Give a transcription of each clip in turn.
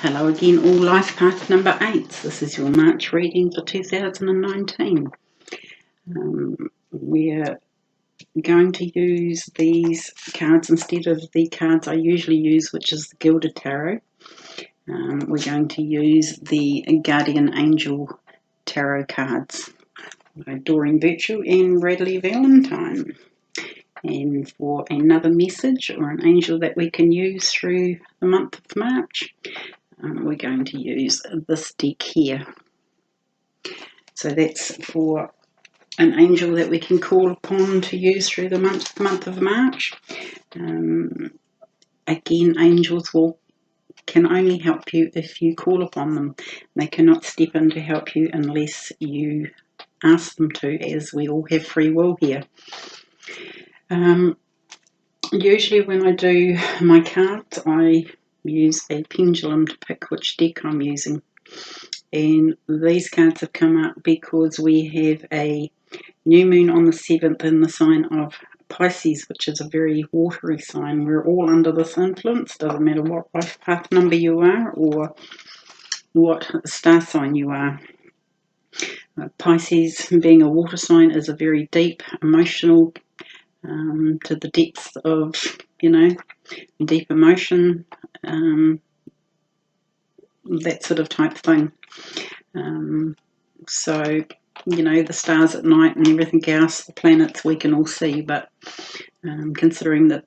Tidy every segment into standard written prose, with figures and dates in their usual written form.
Hello again, all life path number 8. This is your March reading for 2019. We're going to use these cards instead of the cards I usually use, which is the Gilded Tarot. We're going to use the Guardian Angel Tarot cards by Doreen Virtue and Bradley Valentine. And for another message or an angel that we can use through the month of March, we're going to use this deck here. So that's for an angel that we can call upon to use through the month of March. Again, angels can only help you if you call upon them. They cannot step in to help you unless you ask them to, as we all have free will here. Usually when I do my cards, I use a pendulum to pick which deck I'm using, and these cards have come up because we have a new moon on the 7th in the sign of Pisces, which is a very watery sign. We're all under this influence, doesn't matter what life path number you are or what star sign you are. Pisces, being a water sign, is a very deep, emotional, to the depths of, deep emotion, that sort of type thing. So, the stars at night and everything else, the planets we can all see, but considering that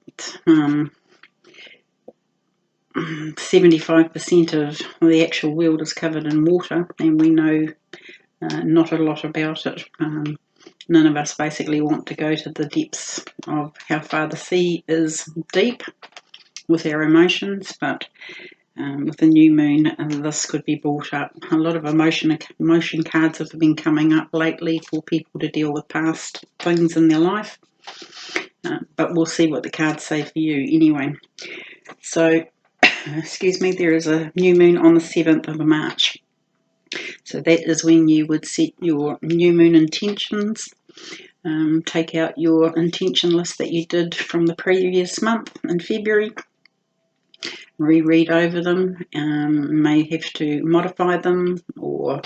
75% of the actual world is covered in water, and we know not a lot about it. None of us basically want to go to the depths of how far the sea is deep with our emotions, but with the new moon, this could be brought up. A lot of emotion cards have been coming up lately for people to deal with past things in their life, but we'll see what the cards say for you anyway. So, excuse me, there is a new moon on the 7th of March. So that is when you would set your new moon intentions. Take out your intention list that you did from the previous month in February. Reread over them. May have to modify them or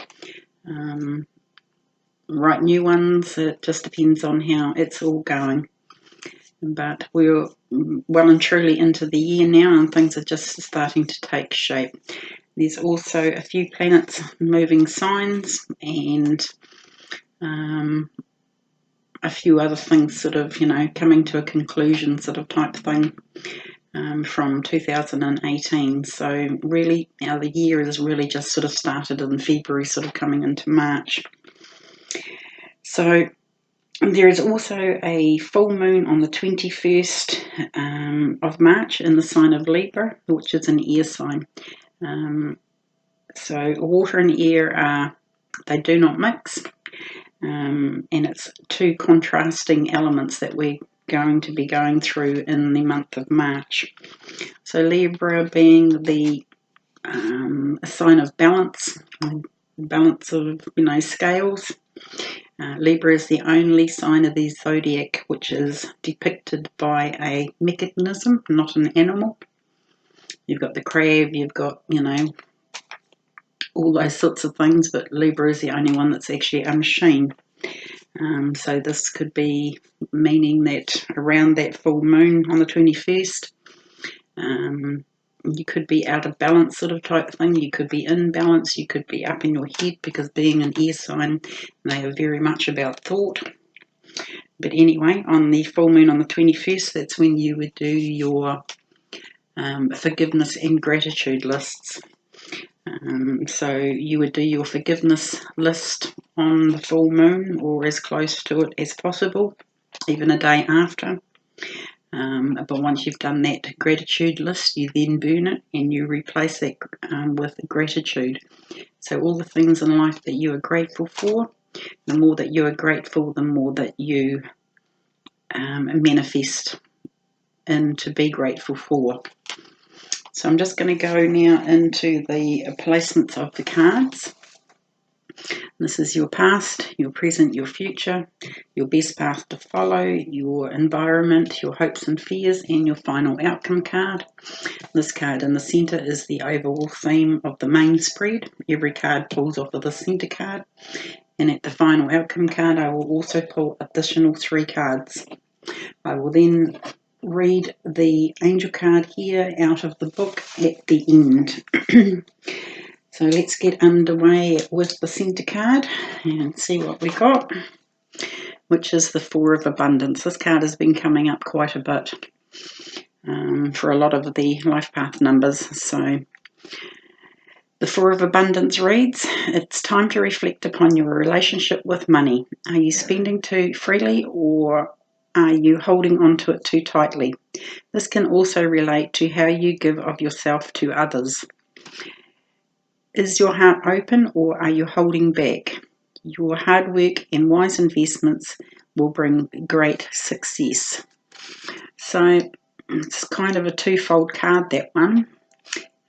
write new ones. It just depends on how it's all going. But we're well and truly into the year now, and things are just starting to take shape. There's also a few planets moving signs, and a few other things sort of, coming to a conclusion sort of type thing from 2018. So really, the year has really just sort of started in February, sort of coming into March. So there is also a full moon on the 21st of March in the sign of Libra, which is an air sign. So water and air, they do not mix, and it's two contrasting elements that we're going to be going through in the month of March. So Libra being the a sign of balance of, scales. Libra is the only sign of the zodiac which is depicted by a mechanism, not an animal. You've got the crab, you've got, all those sorts of things, but Libra is the only one that's actually a machine. So this could be meaning that around that full moon on the 21st, you could be out of balance sort of type thing. You could be in balance, you could be up in your head, because being an air sign, they are very much about thought. But anyway, on the full moon on the 21st, that's when you would do your forgiveness and gratitude lists. So you would do your forgiveness list on the full moon, or as close to it as possible, even a day after. But once you've done that gratitude list, you then burn it and you replace it with gratitude. So all the things in life that you are grateful for, the more that you are grateful, the more that you manifest and to be grateful for. So I'm just going to go now into the placements of the cards. This is your past, your present, your future, your best path to follow, your environment, your hopes and fears, and your final outcome card. This card in the centre is the overall theme of the main spread. Every card pulls off of the centre card. And at the final outcome card, I will also pull additional 3 cards. I will then read the angel card here out of the book at the end. So let's get underway with the centre card and see what we got, which is the 4 of Abundance. This card has been coming up quite a bit for a lot of the life path numbers. So the 4 of Abundance reads, it's time to reflect upon your relationship with money. Are you spending too freely, or are you holding on to it too tightly? This can also relate to how you give of yourself to others. Is your heart open, or are you holding back? Your hard work and wise investments will bring great success. So it's kind of a twofold card, that one.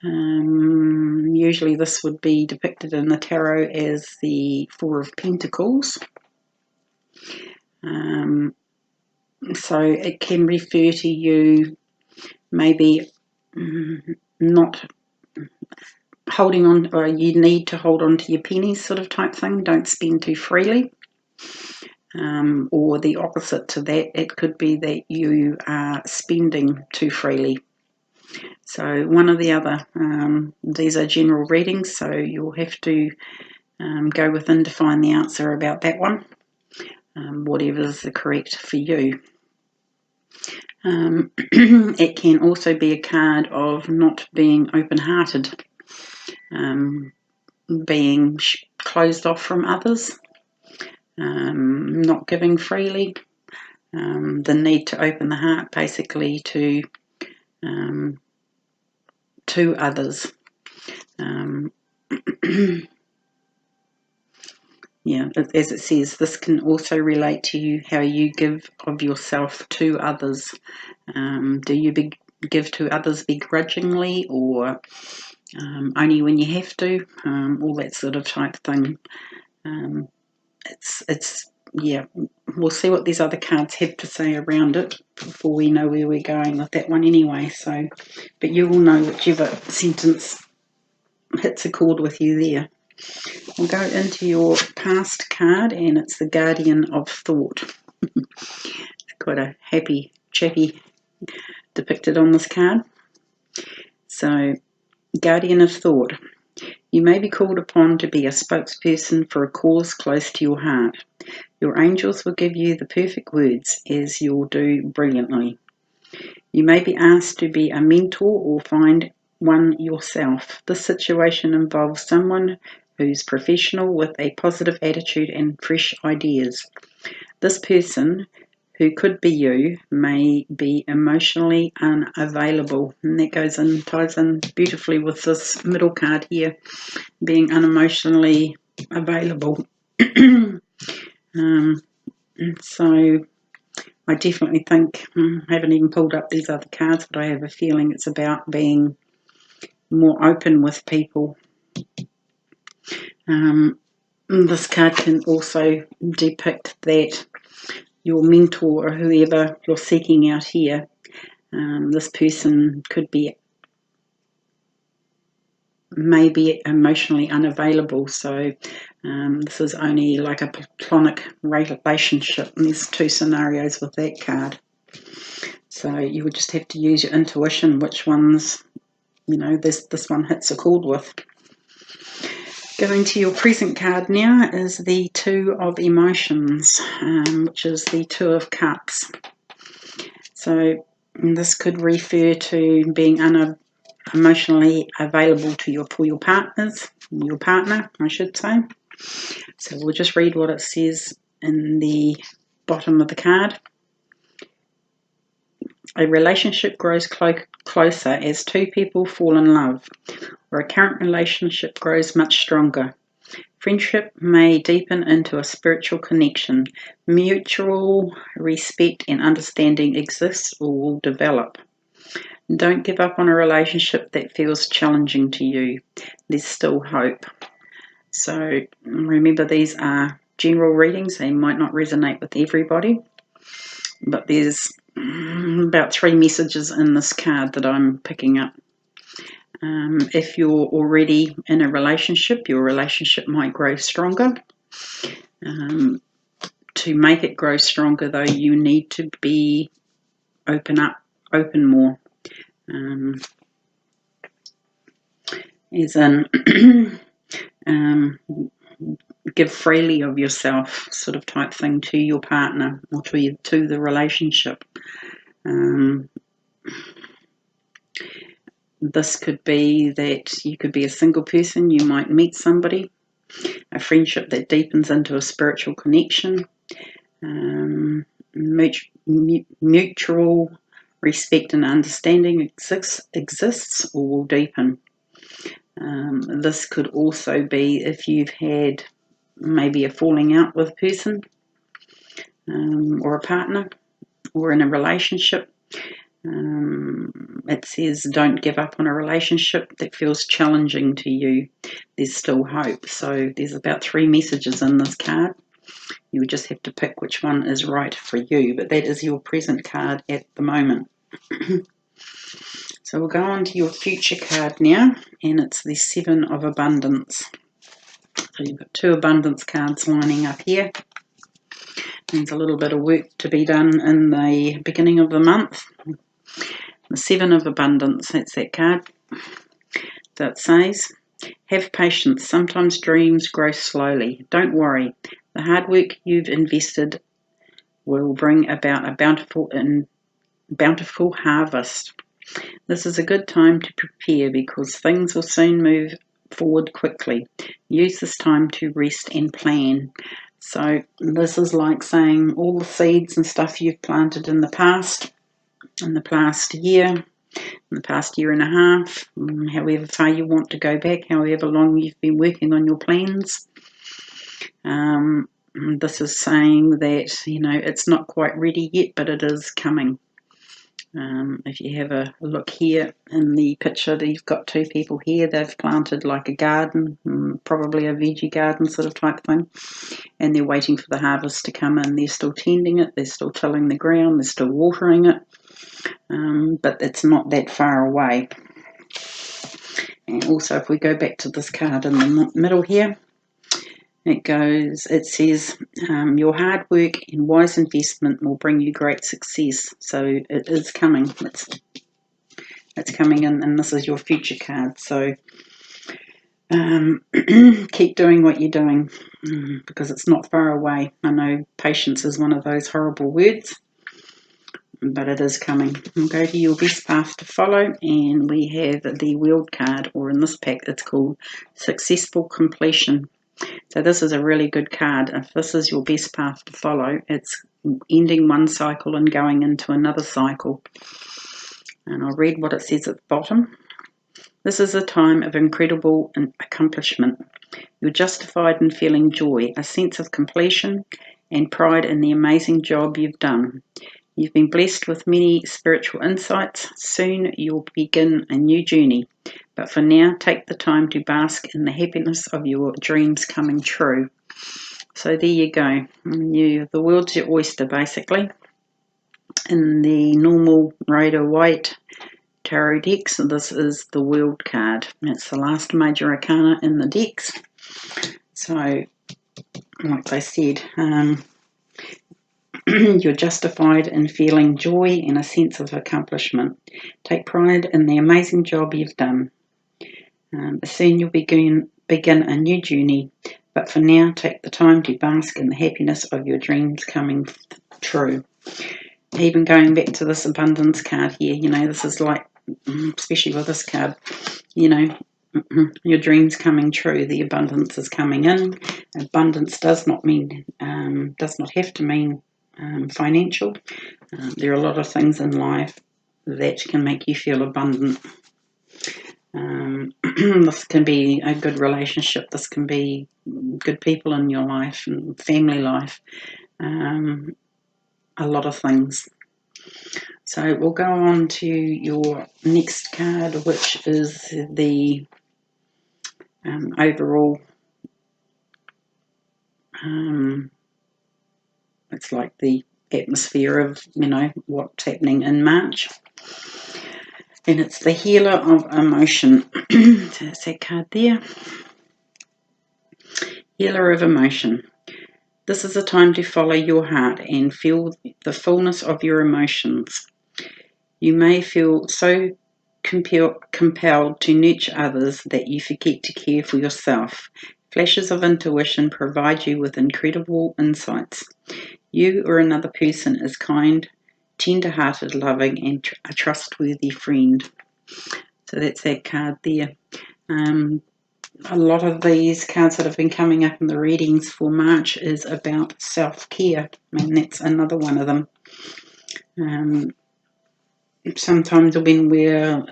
Usually this would be depicted in the tarot as the 4 of Pentacles. So it can refer to you maybe not holding on, or you need to hold on to your pennies sort of type thing. Don't spend too freely. Or the opposite to that, it could be that you are spending too freely. So one or the other. These are general readings, so you'll have to go within to find the answer about that one, whatever is the correct for you. It can also be a card of not being open-hearted, being closed off from others, not giving freely, the need to open the heart basically to others. Yeah, as it says, this can also relate to you how you give of yourself to others. Do you give to others begrudgingly, or only when you have to? All that sort of type thing. Yeah, we'll see what these other cards have to say around it before we know where we're going with that one anyway. So, but you will know whichever sentence hits a chord with you there. We'll go into your past card, and it's the Guardian of Thought. It's quite a happy chappy depicted on this card. So, Guardian of Thought. You may be called upon to be a spokesperson for a cause close to your heart. Your angels will give you the perfect words, as you'll do brilliantly. You may be asked to be a mentor or find one yourself. This situation involves someone who's professional with a positive attitude and fresh ideas. This person, who could be you, may be emotionally unavailable. And that ties in beautifully with this middle card here, being unemotionally available. So I definitely think, I haven't even pulled up these other cards, but I have a feeling it's about being more open with people. This card can also depict that your mentor or whoever you're seeking out here, this person could be maybe emotionally unavailable. So this is only like a platonic relationship, and there's 2 scenarios with that card. So you would just have to use your intuition, which ones, this one hits a chord with. Going to your present card now is the 2 of Emotions, which is the 2 of Cups. So this could refer to being emotionally available to for your partner, I should say. So we'll just read what it says in the bottom of the card. A relationship grows closer as 2 people fall in love, or a current relationship grows much stronger. Friendship may deepen into a spiritual connection. Mutual respect and understanding exists or will develop. Don't give up on a relationship that feels challenging to you. There's still hope. So remember, these are general readings. They might not resonate with everybody, but there's about 3 messages in this card that I'm picking up. If you're already in a relationship, your relationship might grow stronger. To make it grow stronger, though, you need to be open more. As in, give freely of yourself, sort of type thing, to your partner or to the relationship. This could be that you could be a single person, you might meet somebody, a friendship that deepens into a spiritual connection, mutual respect and understanding exists or will deepen. This could also be if you've had maybe a falling out with a person or a partner or in a relationship. It says don't give up on a relationship that feels challenging to you. There's still hope. So there's about 3 messages in this card. You would just have to pick which one is right for you, but that is your present card at the moment. So we'll go on to your future card now, and it's the 7 of Abundance. So you've got 2 abundance cards lining up here. There's a little bit of work to be done in the beginning of the month. The 7 of Abundance, that's that card. That says, have patience. Sometimes dreams grow slowly. Don't worry. The hard work you've invested will bring about a bountiful harvest. This is a good time to prepare because things will soon move forward quickly. Use this time to rest and plan. So this is like saying all the seeds and stuff you've planted in the past year, in the past year and a half, however far you want to go back, however long you've been working on your plans. This is saying that, it's not quite ready yet, but it is coming. If you have a look here in the picture, you've got 2 people here. They've planted like a garden, probably a veggie garden sort of type thing, and they're waiting for the harvest to come in. They're still tending it, they're still tilling the ground, they're still watering it, but it's not that far away. And also, if we go back to this card in the middle here, it says, your hard work and wise investment will bring you great success. So it is coming. It's coming in, and this is your future card. So keep doing what you're doing because it's not far away. I know patience is one of those horrible words, but it is coming. We'll go to your best path to follow, and we have the Wheel card, or in this pack it's called Successful Completion. So this is a really good card. If this is your best path to follow, it's ending one cycle and going into another cycle. And I'll read what it says at the bottom. This is a time of incredible accomplishment. You're justified in feeling joy, a sense of completion, and pride in the amazing job you've done. You've been blessed with many spiritual insights. Soon you'll begin a new journey. But for now, take the time to bask in the happiness of your dreams coming true. So there you go. The world's your oyster, basically. In the normal Rider-Waite tarot decks, this is the World card. It's the last major arcana in the decks. So, like I said, you're justified in feeling joy and a sense of accomplishment. Take pride in the amazing job you've done. Soon you'll begin a new journey, but for now, take the time to bask in the happiness of your dreams coming true. Even going back to this abundance card here, this is like, especially with this card, your dreams coming true. The abundance is coming in. Abundance does not have to mean financial. There are a lot of things in life that can make you feel abundant. This can be a good relationship. This can be good people in your life and family life. A lot of things. So we'll go on to your next card, which is the overall It's like the atmosphere of, what's happening in March. And it's the Healer of Emotion. So that's that card there. Healer of Emotion. This is a time to follow your heart and feel the fullness of your emotions. You may feel so compelled to nurture others that you forget to care for yourself. Flashes of intuition provide you with incredible insights. You or another person is kind, tender-hearted, loving, and a trustworthy friend. So that's that card there. A lot of these cards that have been coming up in the readings for March is about self-care, and that's another one of them. Sometimes when we're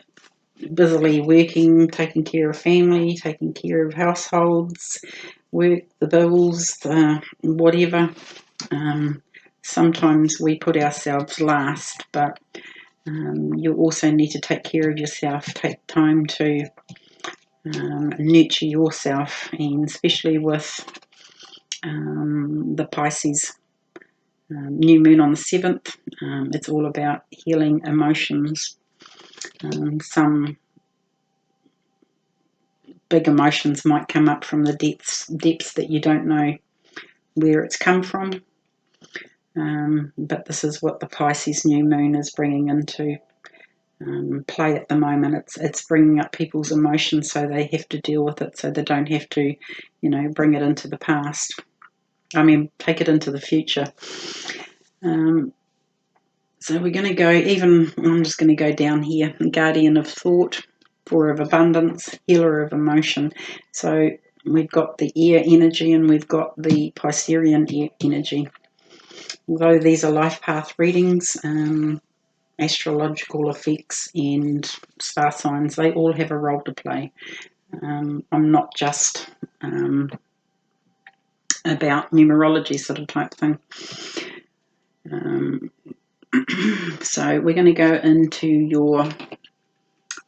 busily working, taking care of family, taking care of households, work, the bills, whatever, sometimes we put ourselves last, but you also need to take care of yourself, take time to nurture yourself, and especially with the Pisces new moon on the 7th, it's all about healing emotions. Some big emotions might come up from the depths that you don't know where it's come from, but this is what the Pisces new moon is bringing into play at the moment. It's bringing up people's emotions so they have to deal with it, so they don't have to, bring it into the past. Take it into the future. So we're going to go, I'm just going to go down here, Guardian of Thought, Four of Abundance, Healer of Emotion. So we've got the air energy and we've got the Piscean energy. Although these are life path readings, astrological effects and star signs, they all have a role to play. I'm not just about numerology sort of type thing. So we're going to go into your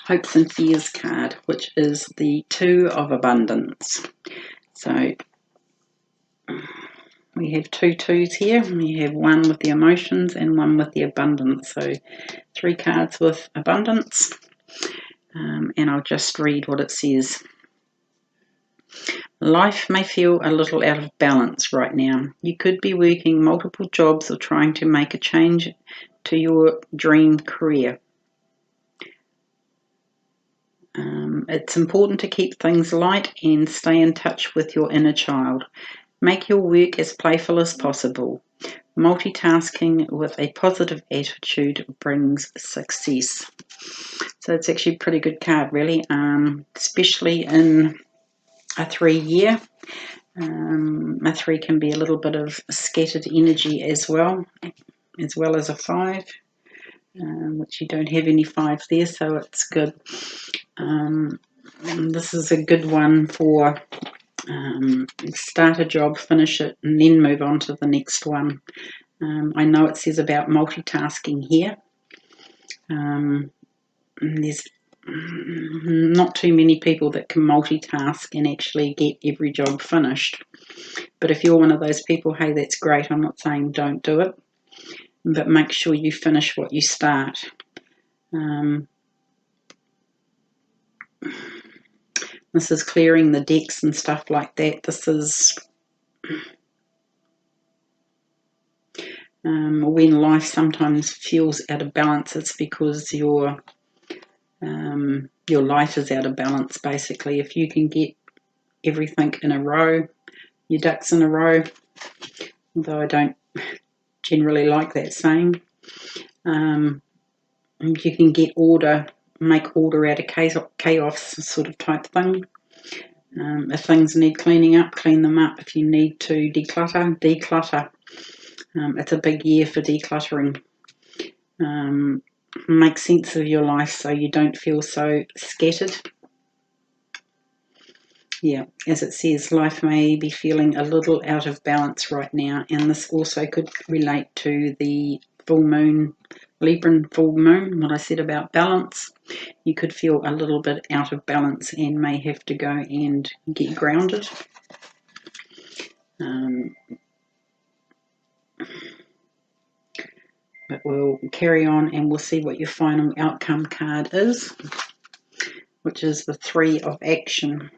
Hopes and Fears card, which is the Two of Abundance. So we have two twos here. We have one with the emotions and one with the abundance. So 3 cards with abundance. And I'll just read what it says. Life may feel a little out of balance right now. You could be working multiple jobs or trying to make a change to your dream career. It's important to keep things light and stay in touch with your inner child. Make your work as playful as possible. Multitasking with a positive attitude brings success. So it's actually a pretty good card, really, especially in a 3-year. A 3 can be a little bit of scattered energy as well as a 5, which you don't have any 5s there, so it's good. This is a good one for start a job, finish it, and then move on to the next one. I know it says about multitasking here. There's not too many people that can multitask and actually get every job finished. But if you're one of those people, hey, that's great. I'm not saying don't do it, but make sure you finish what you start. This is clearing the decks and stuff like that. This is when life sometimes feels out of balance. It's because your life is out of balance, basically. If you can get everything in a row, your ducks in a row, although I don't generally like that saying, you can get order, make order out of chaos sort of type thing. If things need cleaning up, clean them up. If you need to declutter, declutter. It's a big year for decluttering. Make sense of your life so you don't feel so scattered. Yeah, as it says, life may be feeling a little out of balance right now, and this also could relate to the full moon, Libran full moon, what I said about balance. You could feel a little bit out of balance and may have to go and get grounded. But we'll carry on and we'll see what your final outcome card is, which is the 3 of Action.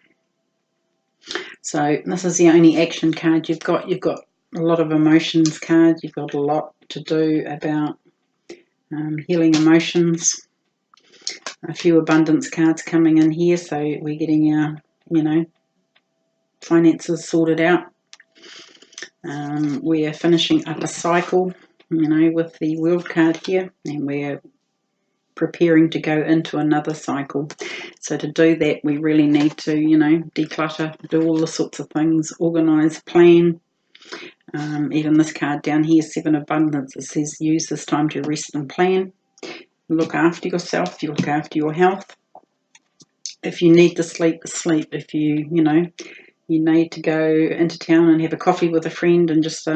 So this is the only action card you've got. You've got a lot of emotions cards. You've got a lot to do about healing emotions. A few abundance cards coming in here, so we're getting our, finances sorted out. We're finishing up a cycle, with the World card here, and we're preparing to go into another cycle. So to do that, we really need to, declutter, do all the sorts of things, organise, plan. Even this card down here, 7 Abundance, it says use this time to rest and plan. Look after yourself, you look after your health. If you need to sleep, sleep. If you need to go into town and have a coffee with a friend and just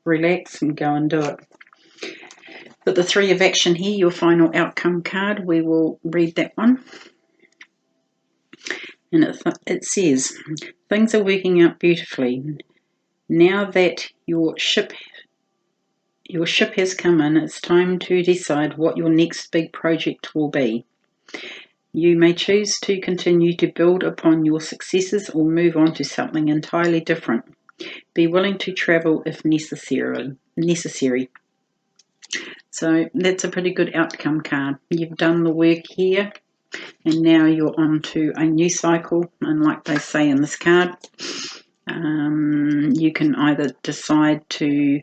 relax, and go and do it. But the 3 of Action here, your final outcome card, we will read that one. And it says, things are working out beautifully. Now that your ship has come in, it's time to decide what your next big project will be. You may choose to continue to build upon your successes or move on to something entirely different. Be willing to travel if necessary. So that's a pretty good outcome card. You've done the work here, and now you're on to a new cycle. And like they say in this card, you can either decide to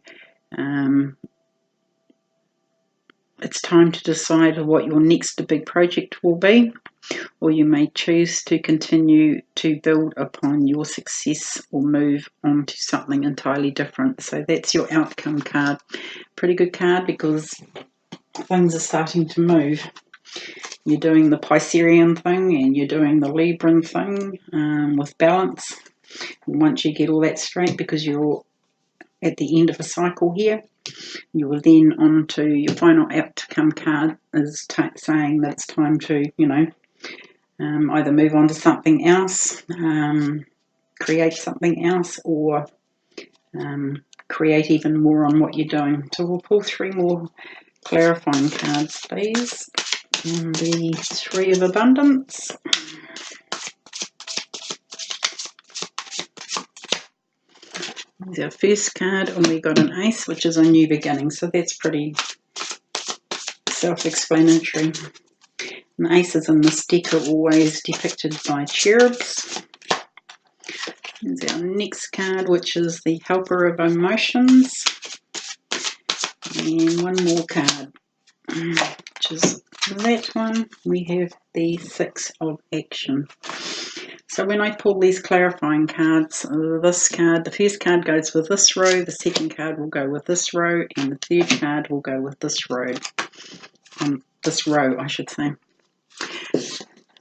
it's time to decide what your next big project will be, or you may choose to continue to build upon your success or move on to something entirely different. So that's your outcome card. Pretty good card, because things are starting to move. You're doing the Piscean thing and you're doing the Libran thing with balance. And once you get all that straight, because you're at the end of a cycle here, you will then on to your final outcome card is saying that it's time to, either move on to something else, create something else, or create even more on what you're doing. So we'll pull 3 more clarifying cards, please. And the 3 of Abundance. There's our first card, and we got an Ace, which is a new beginning. So that's pretty self-explanatory. And aces in this deck are always depicted by cherubs. There's our next card, which is the Helper of Emotions. And one more card, which is that one. We have the 6 of Action. So when I pull these clarifying cards, this card, the first card goes with this row, the second card will go with this row, and the third card will go with this row. This row, I should say.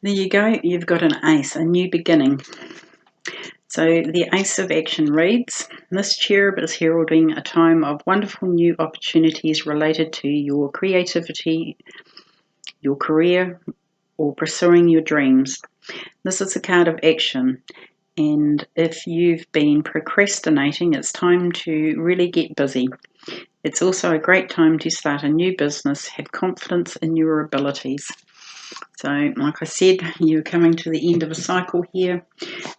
There you go, you've got an Ace, a new beginning. So the Ace of Action reads, this cherub is heralding a time of wonderful new opportunities related to your creativity, your career, or pursuing your dreams. This is a card of action, and if you've been procrastinating, it's time to really get busy. It's also a great time to start a new business, have confidence in your abilities. So, like I said, you're coming to the end of a cycle here.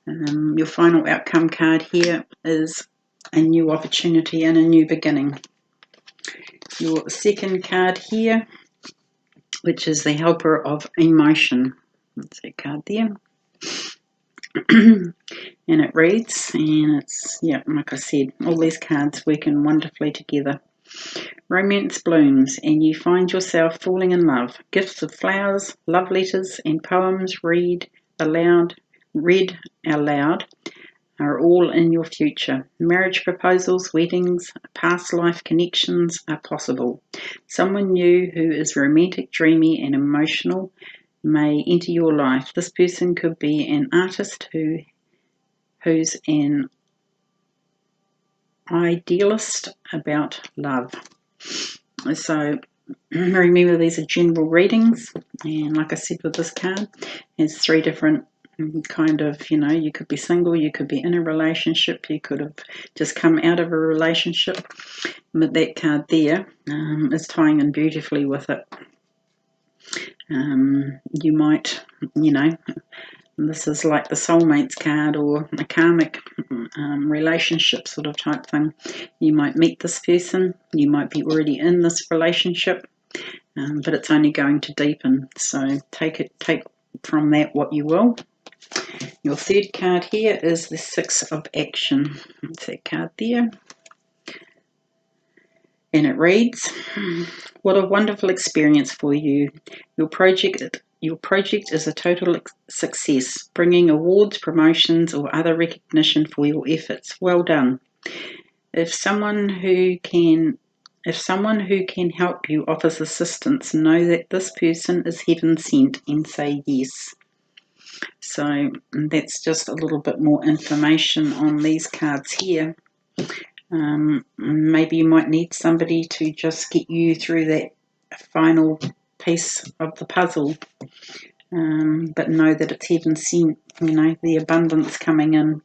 Your final outcome card here is a new opportunity and a new beginning. Your second card here, which is the Helper of Emotion. That's that card there. And it reads, and it's, like I said, all these cards working wonderfully together. Romance blooms and you find yourself falling in love. Gifts of flowers, love letters, and poems read out loud are all in your future. Marriage proposals, weddings, past life connections are possible. Someone new who is romantic, dreamy, and emotional may enter your life. This person could be an artist who's an idealist about love. So remember, these are general readings, and like I said with this card, there's 3 different kind of, you know, you could be single, you could be in a relationship, you could have just come out of a relationship. But that card there is tying in beautifully with it. You might, you know, this is like the soulmates card or a karmic relationship sort of type thing. You might meet this person, you might be already in this relationship, but it's only going to deepen. So take from that what you will. Your third card here is the Six of Action. That's that card there. And it reads, what a wonderful experience for you. Your project is a total success, bringing awards, promotions, or other recognition for your efforts. Well done. If someone who can help you offers assistance, know that this person is heaven sent and say yes. So that's just a little bit more information on these cards here. Maybe you might need somebody to just get you through that final piece of the puzzle, but know that it's heaven sent, you know, the abundance coming in.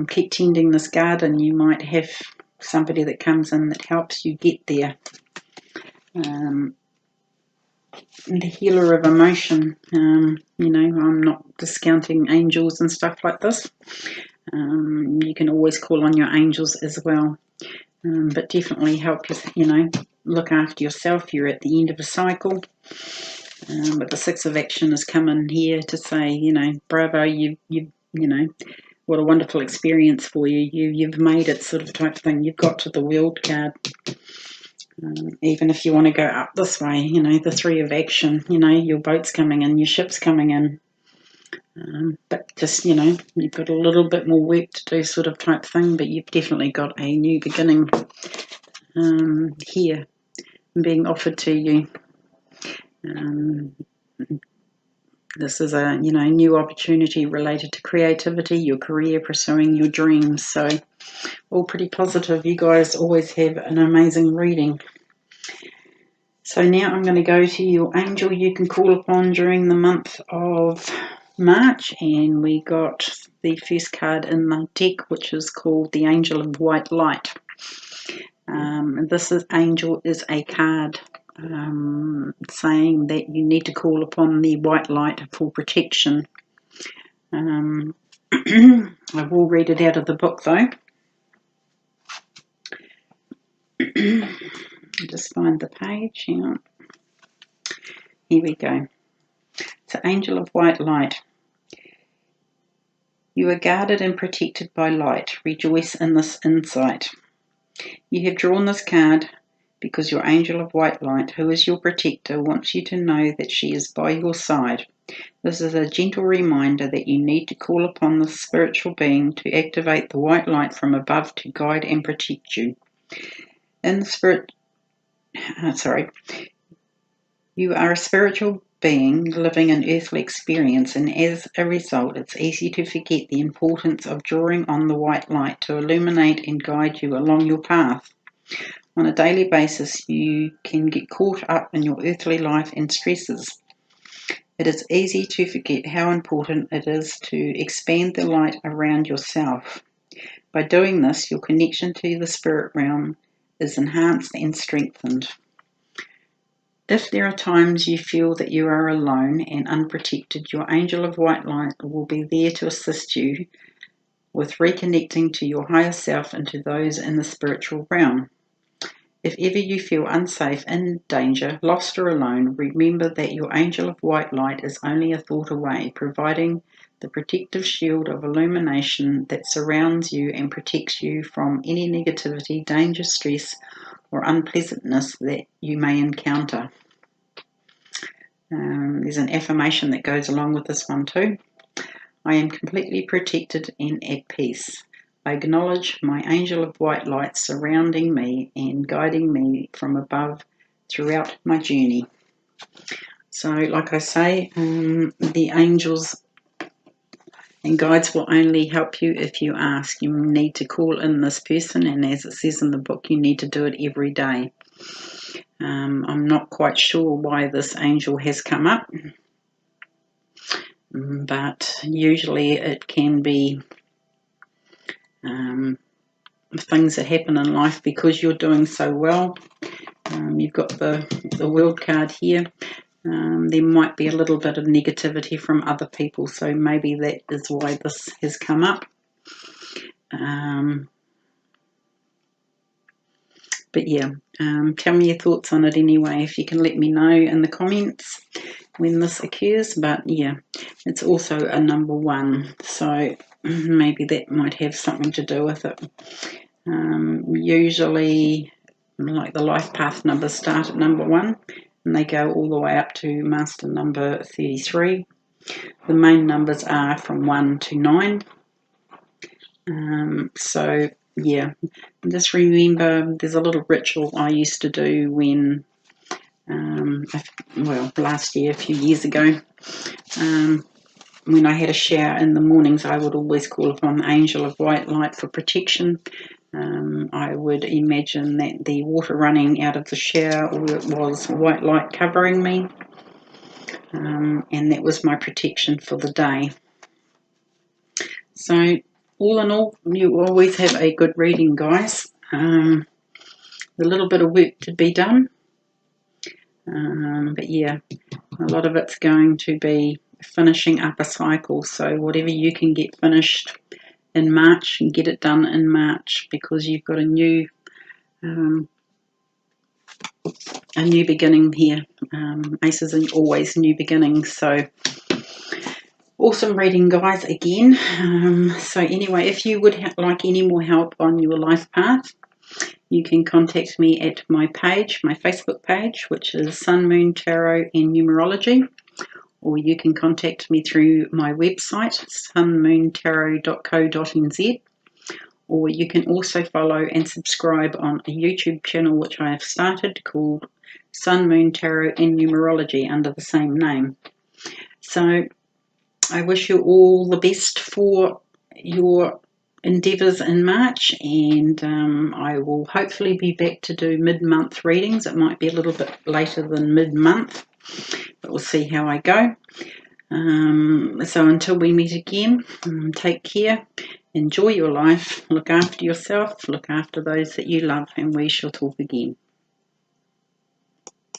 Keep tending this garden. You might have somebody that comes in that helps you get there. The healer of emotion, you know, I'm not discounting angels and stuff like this. You can always call on your angels as well, but definitely help you, you know, look after yourself. You're at the end of a cycle, but the Six of Action has come in here to say, you know, bravo, you know, what a wonderful experience for you. You've made it, sort of type thing. You've got to the World card. Even if you want to go up this way, you know, the Three of Action, you know, your boat's coming in, your ship's coming in. But just, you know, you've got a little bit more work to do, sort of type thing, but you've definitely got a new beginning here being offered to you. This is a, you know, new opportunity related to creativity, your career, pursuing your dreams. So all pretty positive. You guys always have an amazing reading. So now I'm going to go to your angel you can call upon during the month of March, and we got the first card in the deck, which is called the Angel of White Light. This angel is a card saying that you need to call upon the white light for protection. I will read it out of the book though. Just find the page. Hang on. Here we go. It's an angel of white light. You are guarded and protected by light. Rejoice in this insight. You have drawn this card because your angel of white light, who is your protector, wants you to know that she is by your side. This is a gentle reminder that you need to call upon the spiritual being to activate the white light from above to guide and protect you. In the spirit, you are a spiritual being living an earthly experience, and as a result, it's easy to forget the importance of drawing on the white light to illuminate and guide you along your path. On a daily basis, you can get caught up in your earthly life and stresses. It is easy to forget how important it is to expand the light around yourself. By doing this, your connection to the spirit realm is enhanced and strengthened. If there are times you feel that you are alone and unprotected, your angel of white light will be there to assist you with reconnecting to your higher self and to those in the spiritual realm. If ever you feel unsafe, in danger, lost or alone, remember that your angel of white light is only a thought away, providing the protective shield of illumination that surrounds you and protects you from any negativity, danger, stress, or unpleasantness that you may encounter. There's an affirmation that goes along with this one too. I am completely protected and at peace. I acknowledge my angel of white light surrounding me and guiding me from above throughout my journey. So, like I say, the angels and guides will only help you if you ask. You need to call in this person, and as it says in the book, you need to do it every day. I'm not quite sure why this angel has come up, but usually it can be things that happen in life because you're doing so well. You've got the World card here. There might be a little bit of negativity from other people, so maybe that is why this has come up. But yeah, tell me your thoughts on it anyway, if you can let me know in the comments when this occurs. But yeah, it's also a number 1, so maybe that might have something to do with it. Usually, like the life path numbers start at number 1 and they go all the way up to master number 33. The main numbers are from 1 to 9. So yeah, just remember there's a little ritual I used to do when, well, last year, a few years ago, when I had a shower in the mornings, I would always call upon the angel of white light for protection. I would imagine that the water running out of the shower was white light covering me, and that was my protection for the day. So all in all, you always have a good reading, guys. A little bit of work to be done, but yeah, a lot of it's going to be finishing up a cycle. So whatever you can get finished in March, and get it done in March, because you've got a new beginning here. Aces are always new beginnings. So awesome reading, guys, again. So anyway, if you would like any more help on your life path, you can contact me at my page, my Facebook page, which is Sun, Moon, Tarot and Numerology. Or you can contact me through my website, sunmoontarot.co.nz. Or you can also follow and subscribe on a YouTube channel which I have started called Sun, Moon, Tarot and Numerology under the same name. So I wish you all the best for your endeavours in March, and I will hopefully be back to do mid-month readings. It might be a little bit later than mid-month, but we'll see how I go. So until we meet again, take care, enjoy your life, look after yourself, look after those that you love, and we shall talk again.